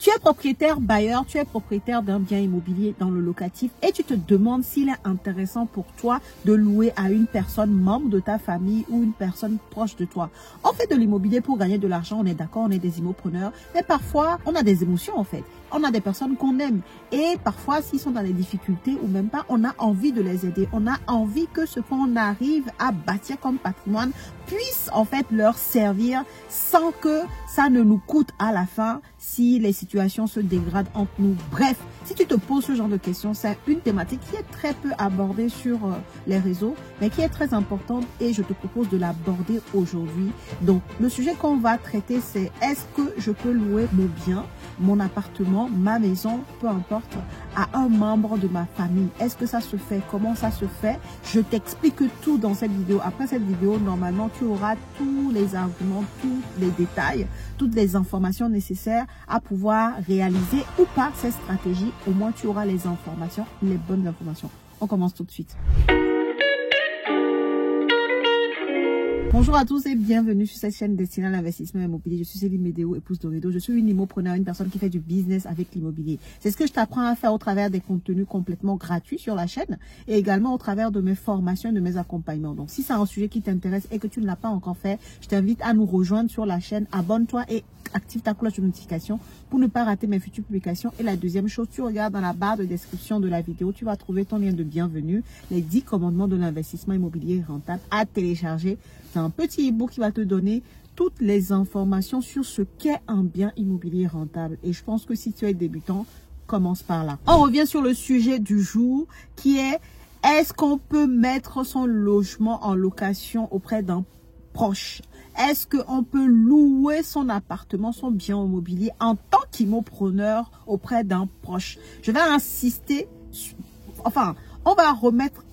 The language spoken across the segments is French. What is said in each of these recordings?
Tu es propriétaire bailleur, tu es propriétaire d'un bien immobilier dans le locatif et tu te demandes s'il est intéressant pour toi de louer à une personne membre de ta famille ou une personne proche de toi. On fait de l'immobilier pour gagner de l'argent, on est d'accord, on est des immopreneurs, mais parfois on a des émotions en fait. On a des personnes qu'on aime et parfois s'ils sont dans des difficultés ou même pas, on a envie de les aider. On a envie que ce qu'on arrive à bâtir comme patrimoine puisse en fait leur servir sans que ça ne nous coûte à la fin si les situations se dégradent entre nous. Bref, si tu te poses ce genre de questions, c'est une thématique qui est très peu abordée sur les réseaux, mais qui est très importante et je te propose de l'aborder aujourd'hui. Donc, le sujet qu'on va traiter, c'est est-ce que je peux louer mon bien, mon appartement, ma maison, peu importe, à un membre de ma famille? Est-ce que ça se fait? Comment ça se fait? Je t'explique tout dans cette vidéo. Après cette vidéo, normalement, tu auras tous les arguments, tous les détails, toutes les informations nécessaires à pouvoir réaliser ou pas cette stratégie. Au moins, tu auras les informations, les bonnes informations. On commence tout de suite. Bonjour à tous et bienvenue sur cette chaîne destinée à l'investissement immobilier. Je suis Céline Médéo, épouse de Rideau. Je suis une immopreneur, une personne qui fait du business avec l'immobilier. C'est ce que je t'apprends à faire au travers des contenus complètement gratuits sur la chaîne et également au travers de mes formations et de mes accompagnements. Donc, si c'est un sujet qui t'intéresse et que tu ne l'as pas encore fait, je t'invite à nous rejoindre sur la chaîne. Abonne-toi et active ta cloche de notification pour ne pas rater mes futures publications. Et la deuxième chose, tu regardes dans la barre de description de la vidéo, tu vas trouver ton lien de bienvenue, les 10 commandements de l'investissement immobilier rentable à télécharger. C'est un petit e-book qui va te donner toutes les informations sur ce qu'est un bien immobilier rentable. Et je pense que si tu es débutant, commence par là. On revient sur le sujet du jour qui est est-ce qu'on peut mettre son logement en location auprès d'un proche? Est-ce qu'on peut louer son appartement, son bien immobilier en tant qu'immopreneur auprès d'un proche? Je vais insister, on va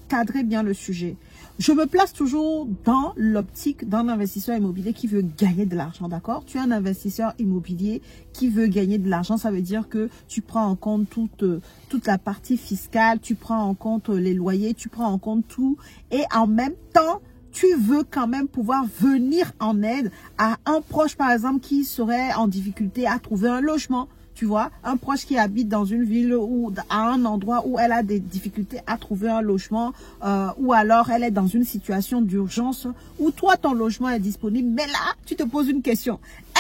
cadrer bien le sujet. Je me place toujours dans l'optique d'un investisseur immobilier qui veut gagner de l'argent, d'accord? Tu es un investisseur immobilier qui veut gagner de l'argent, ça veut dire que tu prends en compte toute la partie fiscale, tu prends en compte les loyers, tu prends en compte tout et en même temps, tu veux quand même pouvoir venir en aide à un proche, par exemple, qui serait en difficulté à trouver un logement. Tu vois, un proche qui habite dans une ville ou à un endroit où elle a des difficultés à trouver un logement ou alors elle est dans une situation d'urgence où toi, ton logement est disponible. Mais là, tu te poses une question.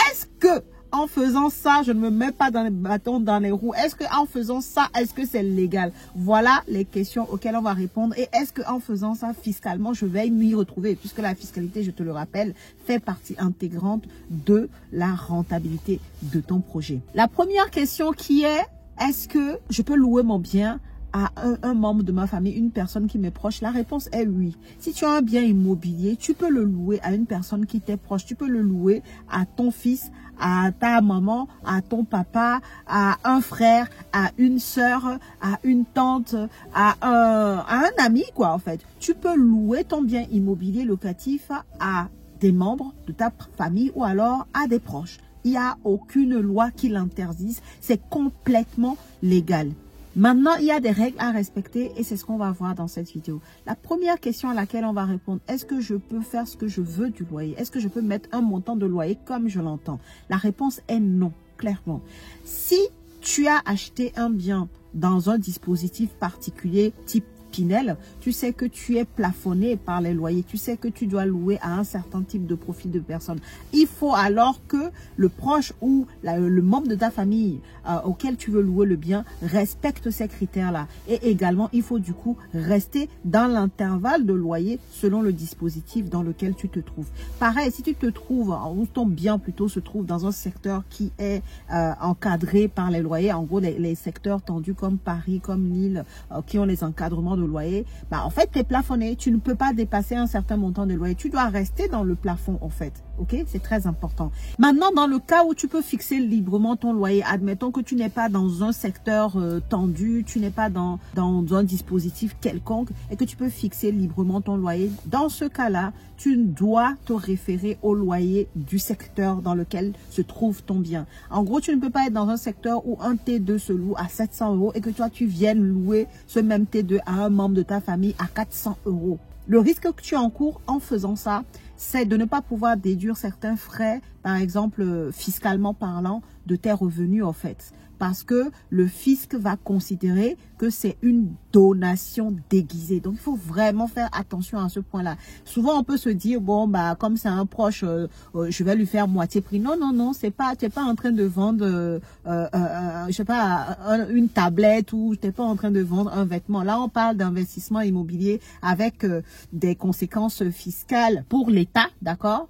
Est-ce que en faisant ça, je ne me mets pas dans les bâtons dans les roues? Est-ce que en faisant ça, est-ce que c'est légal? Voilà les questions auxquelles on va répondre. Et est-ce que en faisant ça fiscalement, je vais m'y retrouver? Puisque la fiscalité, je te le rappelle, fait partie intégrante de la rentabilité de ton projet. La première question qui est, est-ce que je peux louer mon bien à un membre de ma famille, une personne qui m'est proche? La réponse est oui. Si tu as un bien immobilier, tu peux le louer à une personne qui t'est proche. Tu peux le louer à ton fils, à ta maman, à ton papa, à un frère, à une sœur, à une tante, à un ami, quoi, en fait. Tu peux louer ton bien immobilier locatif à des membres de ta famille ou alors à des proches. Il n'y a aucune loi qui l'interdise. C'est complètement légal. Maintenant, il y a des règles à respecter et c'est ce qu'on va voir dans cette vidéo. La première question à laquelle on va répondre, est-ce que je peux faire ce que je veux du loyer? Est-ce que je peux mettre un montant de loyer comme je l'entends? La réponse est non, clairement. Si tu as acheté un bien dans un dispositif particulier type Pinel, tu sais que tu es plafonné par les loyers, tu sais que tu dois louer à un certain type de profil de personne. Il faut alors que le proche ou le membre de ta famille auquel tu veux louer le bien respecte ces critères-là. Et également, il faut du coup rester dans l'intervalle de loyer selon le dispositif dans lequel tu te trouves. Pareil, si tu te trouves, ou ton bien plutôt se trouve dans un secteur qui est encadré par les loyers, en gros les secteurs tendus comme Paris, comme Lille, qui ont les encadrements de loyer, en fait, tu es plafonné. Tu ne peux pas dépasser un certain montant de loyer. Tu dois rester dans le plafond, en fait. Ok, c'est très important. Maintenant, dans le cas où tu peux fixer librement ton loyer, admettons que tu n'es pas dans un secteur tendu, tu n'es pas dans un dispositif quelconque et que tu peux fixer librement ton loyer. Dans ce cas-là, tu dois te référer au loyer du secteur dans lequel se trouve ton bien. En gros, tu ne peux pas être dans un secteur où un T2 se loue à 700 € et que toi, tu viennes louer ce même T2 à un membre de ta famille à 400 €. Le risque que tu encours en faisant ça, c'est de ne pas pouvoir déduire certains frais, par exemple fiscalement parlant, de tes revenus en fait. Parce que le fisc va considérer que c'est une donation déguisée. Donc, il faut vraiment faire attention à ce point-là. Souvent, on peut se dire, bon, bah, comme c'est un proche, je vais lui faire moitié prix. Non, non, non, tu n'es pas en train de vendre, je sais pas, une tablette ou tu n'es pas en train de vendre un vêtement. Là, on parle d'investissement immobilier avec des conséquences fiscales pour l'État, d'accord?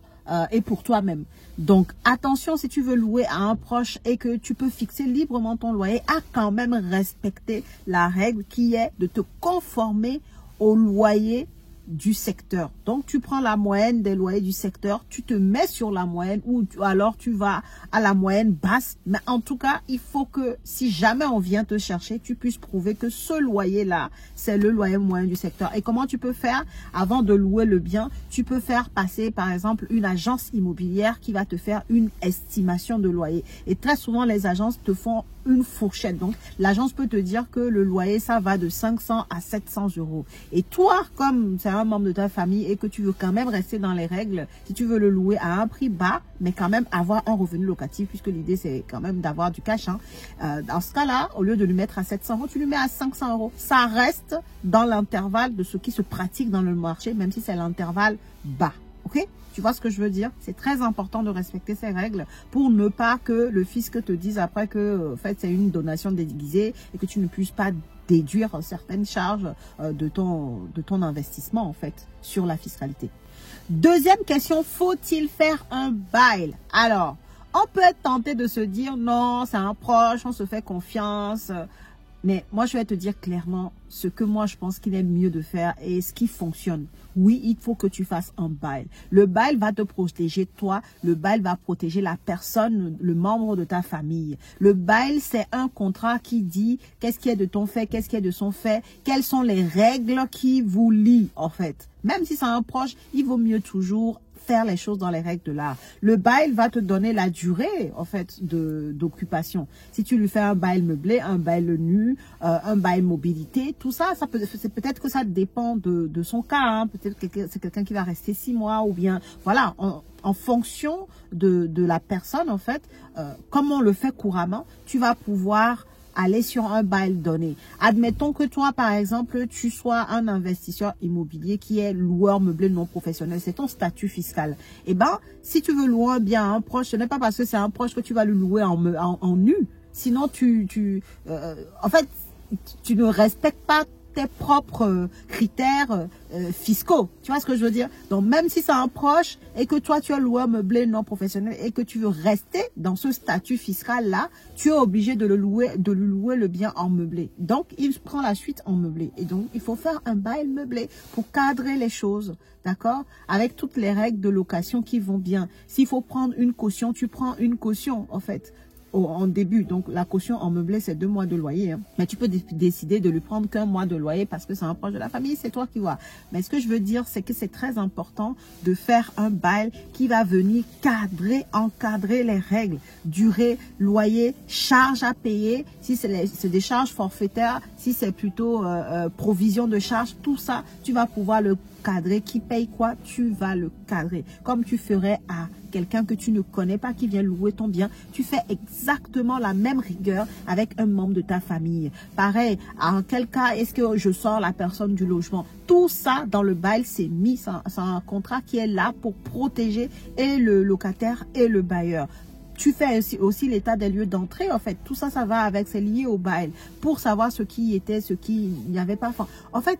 Et pour toi-même. Donc, attention, si tu veux louer à un proche et que tu peux fixer librement ton loyer, à quand même respecter la règle qui est de te conformer au loyer du secteur. Donc, tu prends la moyenne des loyers du secteur, tu te mets sur la moyenne ou alors tu vas à la moyenne basse. Mais en tout cas, il faut que si jamais on vient te chercher, tu puisses prouver que ce loyer-là, c'est le loyer moyen du secteur. Et comment tu peux faire? Avant de louer le bien, tu peux faire passer, par exemple, une agence immobilière qui va te faire une estimation de loyer. Et très souvent, les agences te font une fourchette. Donc, l'agence peut te dire que le loyer, ça va de 500 à 700 euros. Et toi, comme c'est un membre de ta famille et que tu veux quand même rester dans les règles, si tu veux le louer à un prix bas, mais quand même avoir un revenu locatif, puisque l'idée, c'est quand même d'avoir du cash. Dans ce cas-là, au lieu de lui mettre à 700 euros, tu lui mets à 500 euros. Ça reste dans l'intervalle de ce qui se pratique dans le marché, même si c'est l'intervalle bas. Ok? Tu vois ce que je veux dire? C'est très important de respecter ces règles pour ne pas que le fisc te dise après que en fait, c'est une donation déguisée et que tu ne puisses pas déduire certaines charges de ton investissement en fait sur la fiscalité. Deuxième question, faut-il faire un bail? Alors, on peut être tenté de se dire non, c'est un proche, on se fait confiance. Mais moi, je vais te dire clairement ce que moi, je pense qu'il est mieux de faire et ce qui fonctionne. Oui, il faut que tu fasses un bail. Le bail va te protéger toi. Le bail va protéger la personne, le membre de ta famille. Le bail, c'est un contrat qui dit qu'est-ce qui est de ton fait, qu'est-ce qui est de son fait, quelles sont les règles qui vous lient en fait. Même si c'est un proche, il vaut mieux toujours faire les choses dans les règles de l'art. Le bail va te donner la durée, en fait, d'occupation. Si tu lui fais un bail meublé, un bail nu, un bail mobilité, tout ça, peut-être que ça dépend de son cas. Hein. Peut-être que c'est quelqu'un qui va rester 6 mois ou bien, voilà, en fonction de la personne, en fait, comme on le fait couramment, tu vas pouvoir aller sur un bail donné. Admettons que toi, par exemple, tu sois un investisseur immobilier qui est loueur meublé non professionnel. C'est ton statut fiscal. Eh ben, si tu veux louer un bien à un proche, ce n'est pas parce que c'est un proche que tu vas le louer en nu. Sinon, en fait, tu ne respectes pas tes propres critères fiscaux. Tu vois ce que je veux dire? Donc, même si c'est un proche et que toi, tu es loueur meublé non professionnel et que tu veux rester dans ce statut fiscal-là, tu es obligé de lui louer le bien en meublé. Donc, il prend la suite en meublé. Et donc, il faut faire un bail meublé pour cadrer les choses. D'accord? Avec toutes les règles de location qui vont bien. S'il faut prendre une caution, tu prends une caution, en fait. En début, donc la caution en meublé c'est 2 mois de loyer, hein. Mais tu peux décider de lui prendre qu'un mois de loyer parce que c'est un proche de la famille, c'est toi qui vois. Mais ce que je veux dire, c'est que c'est très important de faire un bail qui va venir encadrer les règles, durée, loyer, charges à payer, si c'est des charges forfaitaires, si c'est plutôt provision de charges, tout ça, tu vas pouvoir le cadrer. Qui paye quoi, tu vas le cadrer. Comme tu ferais à quelqu'un que tu ne connais pas qui vient louer ton bien, tu fais exactement la même rigueur avec un membre de ta famille. Pareil, en quel cas est-ce que je sors la personne du logement? Tout ça dans le bail, c'est mis, c'est un contrat qui est là pour protéger et le locataire et le bailleur. Tu fais aussi l'état des lieux d'entrée, en fait. Tout ça, ça va avec, c'est lié au bail. Pour savoir ce qui était, ce qui n'y avait pas. En fait,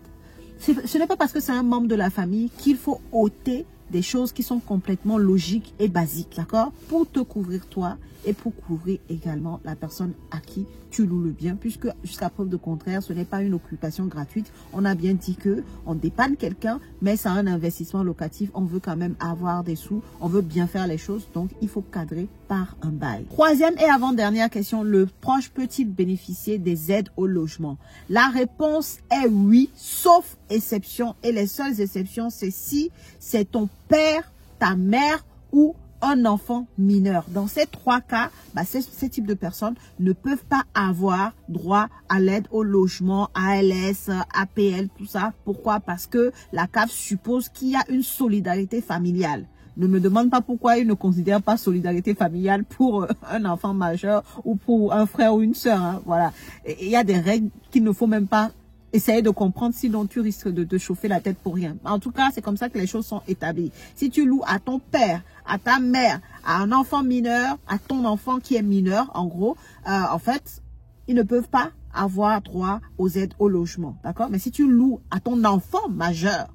ce n'est pas parce que c'est un membre de la famille qu'il faut ôter des choses qui sont complètement logiques et basiques, d'accord? Pour te couvrir toi et pour couvrir également la personne à qui tu loues le bien, puisque jusqu'à preuve de contraire, ce n'est pas une occupation gratuite. On a bien dit que on dépanne quelqu'un, mais c'est un investissement locatif. On veut quand même avoir des sous, on veut bien faire les choses, donc il faut cadrer par un bail. Troisième et avant-dernière question, le proche peut-il bénéficier des aides au logement? La réponse est oui, sauf exception, et les seules exceptions, c'est si c'est ton père, ta mère ou un enfant mineur. Dans ces 3 cas, ces types de personnes ne peuvent pas avoir droit à l'aide au logement, ALS, APL, tout ça. Pourquoi? Parce que la CAF suppose qu'il y a une solidarité familiale. Ne me demande pas pourquoi ils ne considèrent pas solidarité familiale pour un enfant majeur ou pour un frère ou une sœur. Hein, voilà. Il y a des règles qu'il ne faut même pas essayer de comprendre, sinon tu risques de te chauffer la tête pour rien. En tout cas, c'est comme ça que les choses sont établies. Si tu loues à ton père, à ta mère, à un enfant mineur, à ton enfant qui est mineur, en gros, en fait, ils ne peuvent pas avoir droit aux aides au logement. D'accord? Mais si tu loues à ton enfant majeur,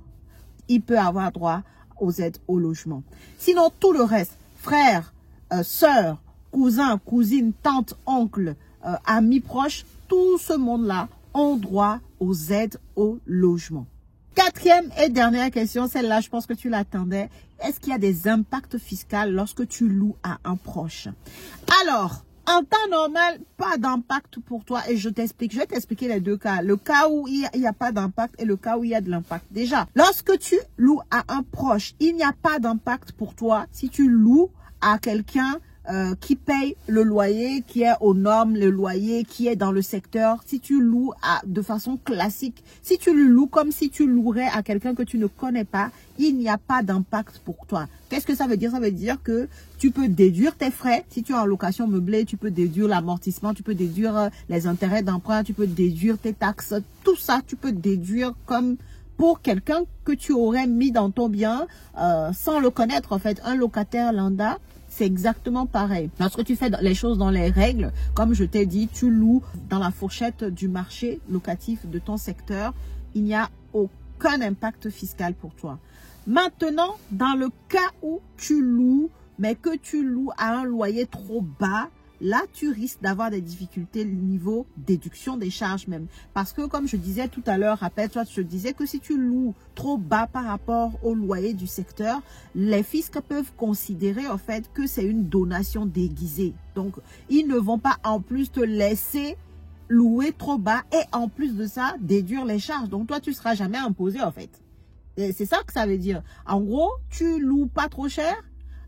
il peut avoir droit aux aides au logement. Sinon, tout le reste, frères, sœurs, cousins, cousines, tantes, oncles, amis proches, tout ce monde-là ont droit aux aides au logement. Quatrième et dernière question, celle-là, je pense que tu l'attendais. Est-ce qu'il y a des impacts fiscaux lorsque tu loues à un proche? Alors, en temps normal, pas d'impact pour toi et je t'explique. Je vais t'expliquer les deux cas. Le cas où il n'y a pas d'impact et le cas où il y a de l'impact. Déjà, lorsque tu loues à un proche, il n'y a pas d'impact pour toi si tu loues à quelqu'un qui paye le loyer, qui est aux normes, le loyer qui est dans le secteur. Si tu loues de façon classique, si tu le loues comme si tu louerais à quelqu'un que tu ne connais pas, il n'y a pas d'impact pour toi. Qu'est-ce que ça veut dire? Ça veut dire que tu peux déduire tes frais. Si tu es en location meublée, tu peux déduire l'amortissement, tu peux déduire les intérêts d'emprunt, tu peux déduire tes taxes. Tout ça, tu peux déduire comme pour quelqu'un que tu aurais mis dans ton bien sans le connaître. En fait, un locataire lambda, c'est exactement pareil. Lorsque tu fais les choses dans les règles, comme je t'ai dit, tu loues dans la fourchette du marché locatif de ton secteur, il n'y a aucun impact fiscal pour toi. Maintenant, dans le cas où tu loues, mais que tu loues à un loyer trop bas, là, tu risques d'avoir des difficultés niveau déduction des charges même. Parce que, comme je disais tout à l'heure, rappelle-toi, je disais que si tu loues trop bas par rapport au loyer du secteur, les fiscs peuvent considérer en fait que c'est une donation déguisée. Donc, ils ne vont pas en plus te laisser louer trop bas et en plus de ça, déduire les charges. Donc, toi, tu ne seras jamais imposé en fait. C'est ça que ça veut dire. En gros, tu loues pas trop cher,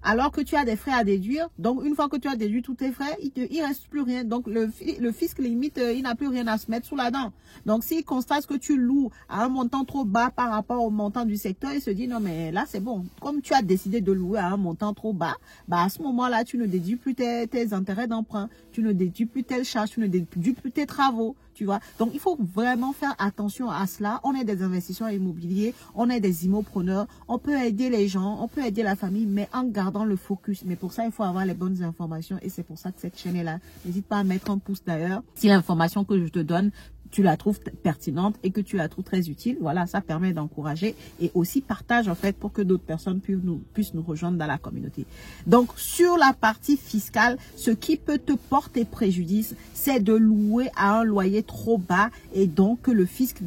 alors que tu as des frais à déduire. Donc, une fois que tu as déduit tous tes frais, il reste plus rien. Donc, le fisc limite, il n'a plus rien à se mettre sous la dent. Donc, s'il constate que tu loues à un montant trop bas par rapport au montant du secteur, il se dit, non, mais là, c'est bon. Comme tu as décidé de louer à un montant trop bas, bah, à ce moment-là, tu ne déduis plus tes intérêts d'emprunt. Tu ne déduis plus telles charges. Tu ne déduis plus tes travaux. Tu vois, donc il faut vraiment faire attention à cela. On est des investisseurs immobiliers, on est des immopreneurs, on peut aider les gens, on peut aider la famille, mais en gardant le focus. Mais pour ça, il faut avoir les bonnes informations et c'est pour ça que cette chaîne est là. N'hésite pas à mettre un pouce d'ailleurs. Si l'information que je te donne, tu la trouves pertinente et que tu la trouves très utile, voilà, ça permet d'encourager et aussi partage en fait pour que d'autres personnes puissent nous rejoindre dans la communauté. Donc, sur la partie fiscale, ce qui peut te porter préjudice, c'est de louer à un loyer trop bas et donc que le fisc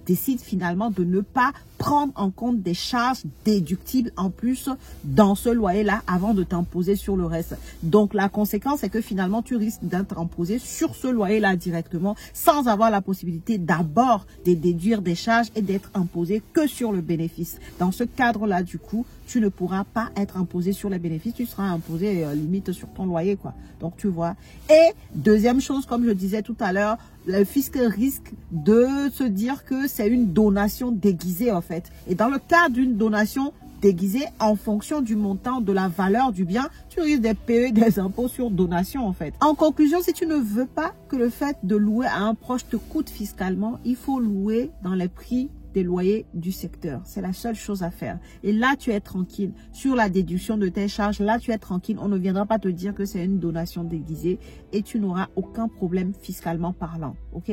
décide finalement de ne pas prendre en compte des charges déductibles en plus dans ce loyer-là avant de t'imposer sur le reste. Donc, la conséquence, c'est que finalement, tu risques d'être imposé sur ce loyer-là directement sans avoir la possibilité d'abord de déduire des charges et d'être imposé que sur le bénéfice. Dans ce cadre-là, du coup, tu ne pourras pas être imposé sur les bénéfices, tu seras imposé limite sur ton loyer, quoi. Donc, tu vois. Et deuxième chose, comme je disais tout à l'heure, le fisc risque de se dire que c'est une donation déguisée, en fait. Et dans le cas d'une donation déguisée, en fonction du montant, de la valeur du bien, tu risques de payer des impôts sur donation, en fait. En conclusion, si tu ne veux pas que le fait de louer à un proche te coûte fiscalement, il faut louer dans les prix des loyers du secteur. C'est la seule chose à faire. Et là, tu es tranquille. Sur la déduction de tes charges, là, tu es tranquille. On ne viendra pas te dire que c'est une donation déguisée et tu n'auras aucun problème fiscalement parlant. OK?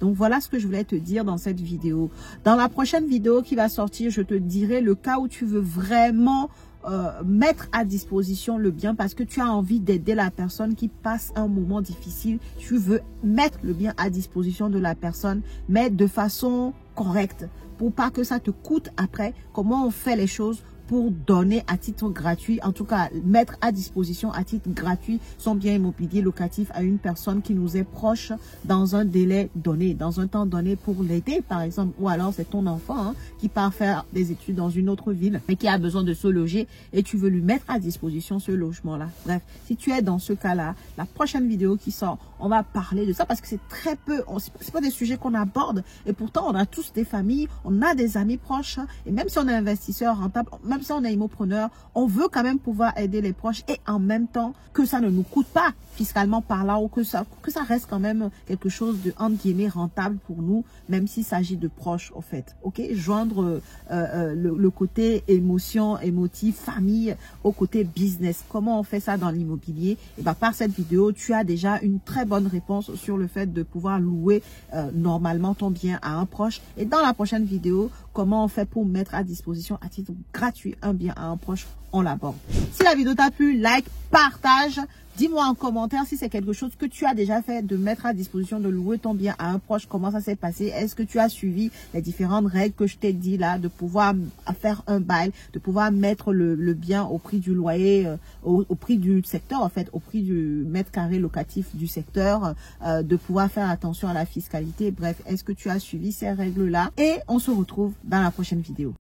Donc, voilà ce que je voulais te dire dans cette vidéo. Dans la prochaine vidéo qui va sortir, je te dirai le cas où tu veux vraiment mettre à disposition le bien parce que tu as envie d'aider la personne qui passe un moment difficile. Tu veux mettre le bien à disposition de la personne, mais de façon correcte pour pas que ça te coûte après. Comment on fait les choses pour donner à titre gratuit, en tout cas mettre à disposition à titre gratuit son bien immobilier locatif à une personne qui nous est proche dans un délai donné, dans un temps donné pour l'aider par exemple, ou alors c'est ton enfant qui part faire des études dans une autre ville et qui a besoin de se loger et tu veux lui mettre à disposition ce logement-là. Bref, si tu es dans ce cas-là, la prochaine vidéo qui sort, on va parler de ça parce que c'est très peu, c'est pas des sujets qu'on aborde et pourtant on a tous des familles, on a des amis proches et même si on est investisseur rentable, même si on est immopreneur, on veut quand même pouvoir aider les proches et en même temps que ça ne nous coûte pas fiscalement parlant ou que ça reste quand même quelque chose de entre guillemets rentable pour nous, même s'il s'agit de proches au fait. Ok, joindre le côté émotion, émotif, famille au côté business. Comment on fait ça dans l'immobilier? Et ben par cette vidéo, tu as déjà une très bonne réponse sur le fait de pouvoir louer normalement ton bien à un proche. Et dans la prochaine vidéo, comment on fait pour mettre à disposition à titre gratuit un bien à un proche, on l'aborde. Si la vidéo t'a plu, like, partage. Dis-moi en commentaire si c'est quelque chose que tu as déjà fait, de mettre à disposition, de louer ton bien à un proche. Comment ça s'est passé? Est-ce que tu as suivi les différentes règles que je t'ai dit là, de pouvoir faire un bail, de pouvoir mettre le bien au prix du loyer, au prix du secteur en fait, au prix du mètre carré locatif du secteur, de pouvoir faire attention à la fiscalité. Bref, est-ce que tu as suivi ces règles-là? Et on se retrouve dans la prochaine vidéo.